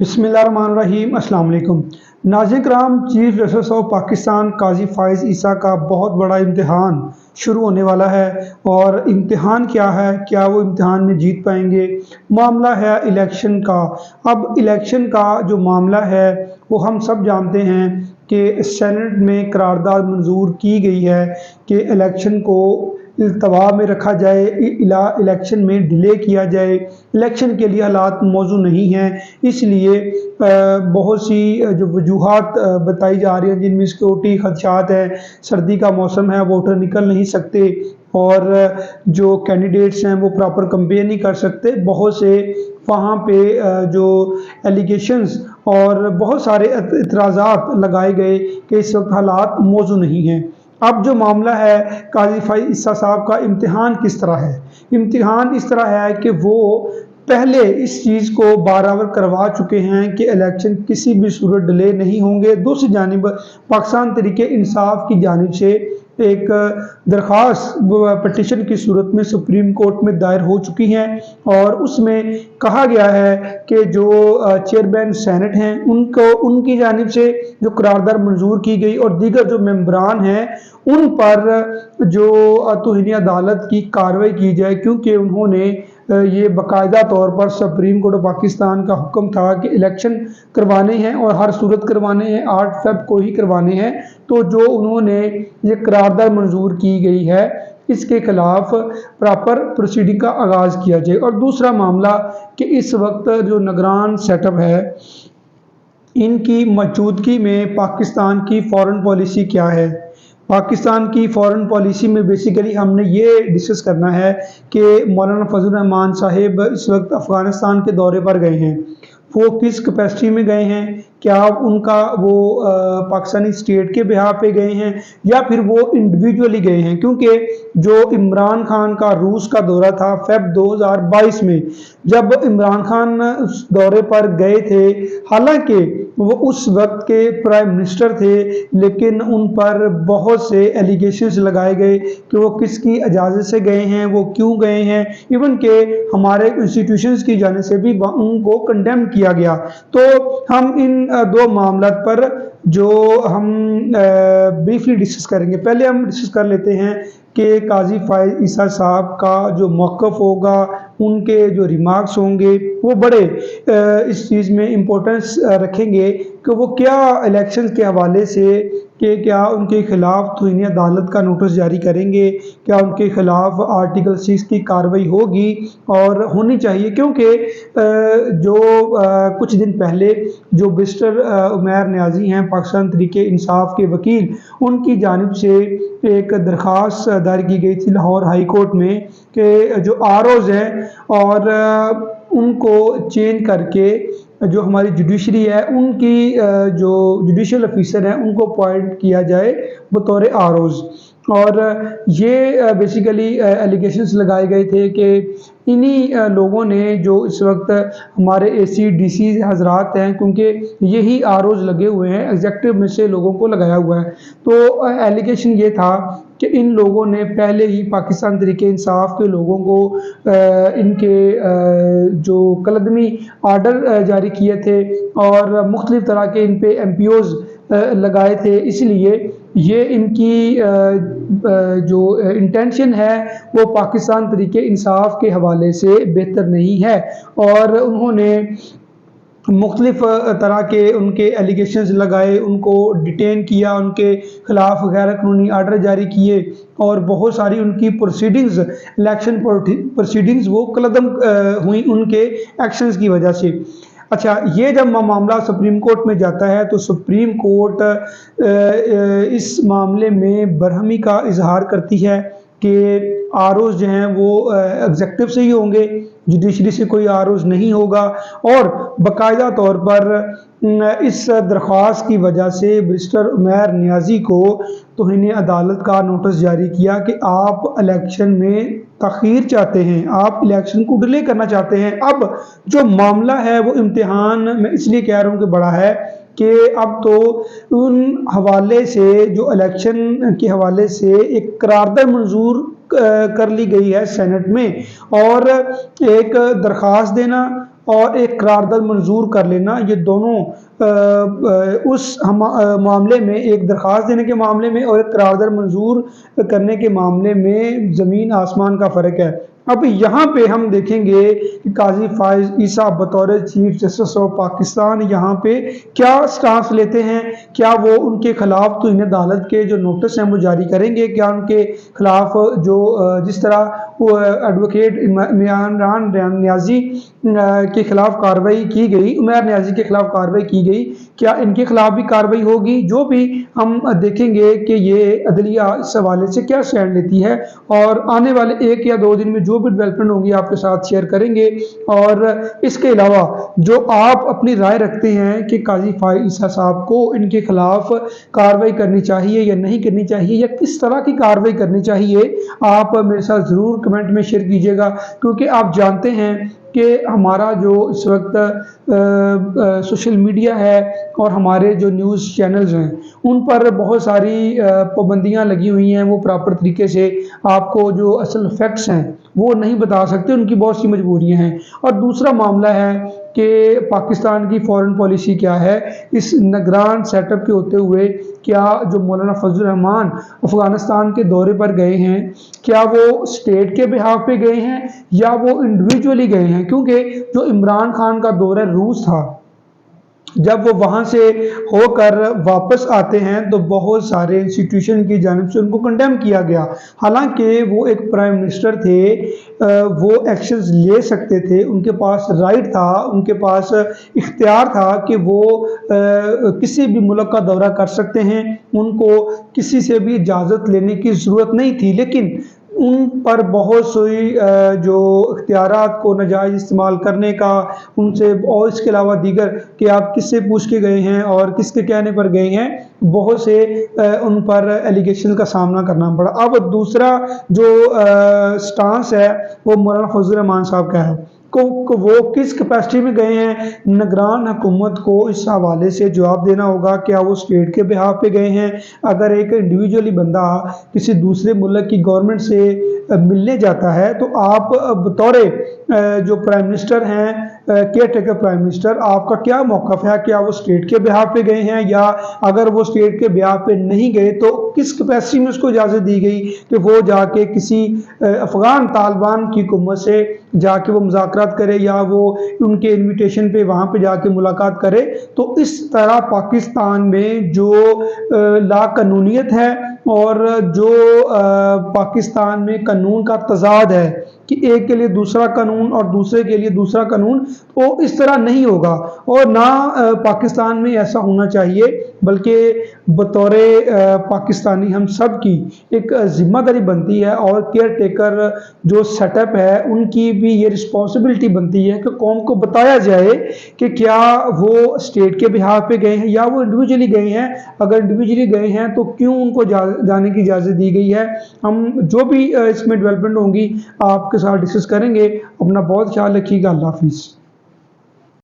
बिस्मिल्लाहिर्रहमानिर्रहीम। अस्सलाम वालेकुम। नाज़रीन कराम, चीफ जस्टिस ऑफ पाकिस्तान काजी फ़ाइज़ ईसा का बहुत बड़ा इम्तिहान शुरू होने वाला है। और इम्तिहान क्या है, क्या वो इम्तिहान में जीत पाएंगे? मामला है इलेक्शन का। अब इलेक्शन का जो मामला है वो हम सब जानते हैं कि सेनेट में करारदाद मंजूर की गई है कि इलेक्शन को इल्तवा में रखा जाए, इलेक्शन में डिले किया जाए। इलेक्शन के लिए हालात मौजू नहीं हैं, इसलिए बहुत सी जो वजूहात बताई जा रही हैं जिनमें सिक्योरिटी खदशात हैं, सर्दी का मौसम है, वोटर निकल नहीं सकते और जो कैंडिडेट्स हैं वो प्रॉपर कंपेयर नहीं कर सकते। बहुत से वहाँ पे जो एलिगेशंस और बहुत सारे इतराज़ात लगाए गए कि इस वक्त हालात मौजू नहीं हैं। अब जो मामला है काजी फ़ाइज़ ईसा साहब का, इम्तिहान किस तरह है? इम्तिहान इस तरह है कि वो पहले इस चीज़ को बराबर करवा चुके हैं कि इलेक्शन किसी भी सूरत डिले नहीं होंगे। दूसरी जानिब पाकिस्तान तहरीक इंसाफ की जानिब से एक दरख्वास्त पटिशन की सूरत में सुप्रीम कोर्ट में दायर हो चुकी हैं और उसमें कहा गया है कि जो चेयरमैन सेनेट हैं उनकी जानिब से जो करारदाद मंजूर की गई और दीगर जो मेंबरान हैं उन पर जो तौहीन अदालत की कार्रवाई की जाए, क्योंकि उन्होंने ये बाकायदा तौर पर सुप्रीम कोर्ट ऑफ पाकिस्तान का हुक्म था कि इलेक्शन करवाने हैं और हर सूरत करवाने हैं, 8 फ़रवरी को ही करवाने हैं। तो जो उन्होंने ये करारदाद मंजूर की गई है इसके खिलाफ प्रॉपर प्रोसीडिंग का आगाज़ किया जाए। और दूसरा मामला कि इस वक्त जो निगरान सेटअप है इनकी मौजूदगी में पाकिस्तान की फ़ॉरेन पॉलिसी क्या है। पाकिस्तान की फ़ॉरेन पॉलिसी में बेसिकली हमने ये डिस्कस करना है कि मौलाना फजल रहमान साहिब इस वक्त अफ़गानिस्तान के दौरे पर गए हैं। वो किस कैपेसिटी में गए हैं? क्या उनका वो पाकिस्तानी स्टेट के बिहाफ पे गए हैं या फिर वो इंडिविजुअली गए हैं? क्योंकि जो इमरान खान का रूस का दौरा था फ़रवरी 2022 में, जब इमरान खान उस दौरे पर गए थे, हालांकि वो उस वक्त के प्राइम मिनिस्टर थे, लेकिन उन पर बहुत से एलिगेशंस लगाए गए कि वो किसकी इजाज़त से गए हैं, वो क्यों गए हैं, इवन के हमारे इंस्टीट्यूशंस की जाने से भी उनको कंडेम किया गया। तो हम इन दो मामलों पर जो हम ब्रीफली डिस्कस करेंगे। पहले हम डिस्कस कर लेते हैं कि काजी फ़ाइज़ ईसा साहब का जो मौक़िफ़ होगा, उनके जो रिमार्क्स होंगे वो बड़े इस चीज़ में इम्पोर्टेंस रखेंगे कि वो क्या इलेक्शन के हवाले से कि क्या उनके ख़िलाफ़ तौहीन अदालत का नोटिस जारी करेंगे, क्या उनके ख़िलाफ़ आर्टिकल 6 की कार्रवाई होगी और होनी चाहिए। क्योंकि जो कुछ दिन पहले जो बैरिस्टर उमैर नियाज़ी हैं पाकिस्तान तहरीक इंसाफ के वकील, उनकी जानिब से एक दरख्वास्त दायर की गई थी लाहौर हाई कोर्ट में कि जो आरओज़ हैं और उनको चेंज करके जो हमारी जुडिशरी है उनकी जो जुडिशल ऑफिसर हैं उनको अपॉइंट किया जाए बतौर आरओज़। और ये बेसिकली एलिगेशंस लगाए गए थे कि इन्हीं लोगों ने जो इस वक्त हमारे एसी डीसी हजरात हैं, क्योंकि यही आरओज़ लगे हुए हैं, एग्जेक्टिव में से लोगों को लगाया हुआ है, तो एलिगेशन ये था कि इन लोगों ने पहले ही पाकिस्तान तहरीक इंसाफ के लोगों को इनके जो कलदमी आर्डर जारी किए थे और मुख्तलिफ तरह के इन पे MPOs लगाए थे, इसलिए ये इनकी जो इंटेंशन है वो पाकिस्तान तहरीक इंसाफ के हवाले से बेहतर नहीं है। और उन्होंने मुख्तलिफ तरह के उनके एलिगेशंस लगाए, उनको डिटेन किया, उनके ख़िलाफ़ गैर कानूनी आर्डर जारी किए और बहुत सारी उनकी प्रोसीडिंग्स, इलेक्शन प्रोसीडिंग्स वो कलदम हुई उनके एक्शंस की वजह से। अच्छा, ये जब मामला सुप्रीम कोर्ट में जाता है तो सुप्रीम कोर्ट इस मामले में बरहमी का इजहार करती है कि आरओज़ जो हैं वो एग्जेक्टिव से ही होंगे, जुडिशरी से कोई आरओज़ नहीं होगा। और बाकायदा तौर पर इस दरख्वास्त की वजह से बैरिस्टर उमैर नियाज़ी को तौहीन अदालत का नोटिस जारी किया कि आप इलेक्शन में तख़ीर चाहते हैं, आप इलेक्शन को डिले करना चाहते हैं। अब जो मामला है वो इम्तिहान मैं इसलिए कह रहा हूँ कि बड़ा है कि अब तो उन हवाले से जो इलेक्शन के हवाले से एक करारदाद मंजूर कर ली गई है सेनेट में, और एक दरख्वास्त देना اور ایک قرارداد منظور کر لینا، یہ دونوں اس معاملے میں، ایک درخواست دینے کے معاملے میں اور ایک قرارداد منظور کرنے کے معاملے میں زمین آسمان کا فرق ہے۔ اب یہاں پہ ہم دیکھیں گے کہ قاضی فائز عیسیٰ بطور چیف جسٹس آف پاکستان یہاں پہ کیا سٹانس لیتے ہیں۔ کیا وہ ان کے خلاف توہین عدالت کے جو نوٹس ہیں وہ جاری کریں گے؟ کیا ان کے خلاف جو جس طرح ایڈوکیٹ عمران نیازی کے خلاف کارروائی کی گئی، عمیر نیازی کے خلاف کارروائی کی گئی، کیا ان کے خلاف بھی کارروائی ہوگی؟ جو بھی ہم دیکھیں گے کہ یہ عدلیہ اس حوالے سے کیا اسٹینڈ لیتی ہے، اور آنے والے 1 یا 2 دن میں جو بھی ڈیولپمنٹ ہوگی آپ کے ساتھ شیئر کریں گے۔ اور اس کے علاوہ جو آپ اپنی رائے رکھتے ہیں کہ قاضی فائز عیسیٰ صاحب کو ان کے خلاف کارروائی کرنی چاہیے یا نہیں کرنی چاہیے، یا کس طرح کی کارروائی کرنی چاہیے، آپ میرے ساتھ ضرور کمنٹ میں شیئر کیجیے گا، کیونکہ آپ جانتے ہیں کہ ہمارا جو اس وقت سوشل میڈیا ہے اور ہمارے جو نیوز چینلز ہیں ان پر بہت ساری پابندیاں لگی ہوئی ہیں، وہ پراپر طریقے سے آپ کو جو اصل فیکٹس ہیں وہ نہیں بتا سکتے، ان کی بہت سی مجبوریاں ہیں۔ اور دوسرا معاملہ ہے کہ پاکستان کی فورن پالیسی کیا ہے، اس نگران سیٹ اپ کے ہوتے ہوئے کیا جو مولانا فضل الرحمان افغانستان کے دورے پر گئے ہیں، کیا وہ اسٹیٹ کے بہاف پہ گئے ہیں یا وہ انڈیویجولی گئے ہیں؟ کیونکہ جو عمران خان کا دورہ روس تھا، جب وہ وہاں سے ہو کر واپس آتے ہیں تو بہت سارے انسٹیٹیوشن کی جانب سے ان کو کنڈیم کیا گیا، حالانکہ وہ ایک پرائم منسٹر تھے، وہ ایکشنز لے سکتے تھے، ان کے پاس رائٹ تھا، ان کے پاس اختیار تھا کہ وہ کسی بھی ملک کا دورہ کر سکتے ہیں، ان کو کسی سے بھی اجازت لینے کی ضرورت نہیں تھی، لیکن ان پر بہت سی جو اختیارات کو ناجائز استعمال کرنے کا ان سے، اور اس کے علاوہ دیگر کہ آپ کس سے پوچھ کے گئے ہیں اور کس کے کہنے پر گئے ہیں، بہت سے ان پر ایلیگیشن کا سامنا کرنا پڑا۔ اب دوسرا جو سٹانس ہے وہ مولانا فضل الرحمان صاحب کا ہے، وہ کس کیپیسٹی میں گئے ہیں، نگران حکومت کو اس حوالے سے جواب دینا ہوگا۔ کیا وہ اسٹیٹ کے بہاف پہ گئے ہیں؟ اگر ایک انڈیویجولی بندہ کسی دوسرے ملک کی گورنمنٹ سے ملنے جاتا ہے تو آپ بطور جو پرائم منسٹر ہیں، کیئر ٹیکر پرائم منسٹر، آپ کا کیا موقف ہے؟ کیا وہ اسٹیٹ کے بہاف پہ گئے ہیں، یا اگر وہ اسٹیٹ کے بہاف پہ نہیں گئے تو کس کیپیسٹی میں اس کو اجازت دی گئی کہ وہ جا کے کسی افغان طالبان کی حکومت سے جا کے وہ مذاکرات کرے یا وہ ان کے انویٹیشن پہ وہاں پہ جا کے ملاقات کرے؟ تو اس طرح پاکستان میں جو لا قانونیت ہے اور جو پاکستان میں قانون کا تضاد ہے کہ ایک کے لیے دوسرا قانون اور دوسرے کے لیے دوسرا قانون، وہ اس طرح نہیں ہوگا، اور نہ پاکستان میں ایسا ہونا چاہیے، بلکہ بطور پاکستانی ہم سب کی ایک ذمہ داری بنتی ہے، اور کیئر ٹیکر جو سیٹ اپ ہے ان کی بھی یہ رسپانسبلٹی بنتی ہے کہ قوم کو بتایا جائے کہ کیا وہ اسٹیٹ کے بہاف پہ گئے ہیں یا وہ انڈیویجولی گئے ہیں۔ اگر انڈیویجولی گئے ہیں تو کیوں ان کو جانے کی اجازت دی گئی ہے؟ ہم جو بھی اس میں ڈیولپمنٹ ہوں گی آپ کے ساتھ ڈسکس کریں گے۔ اپنا بہت خیال رکھیے گا۔ اللہ حافظ۔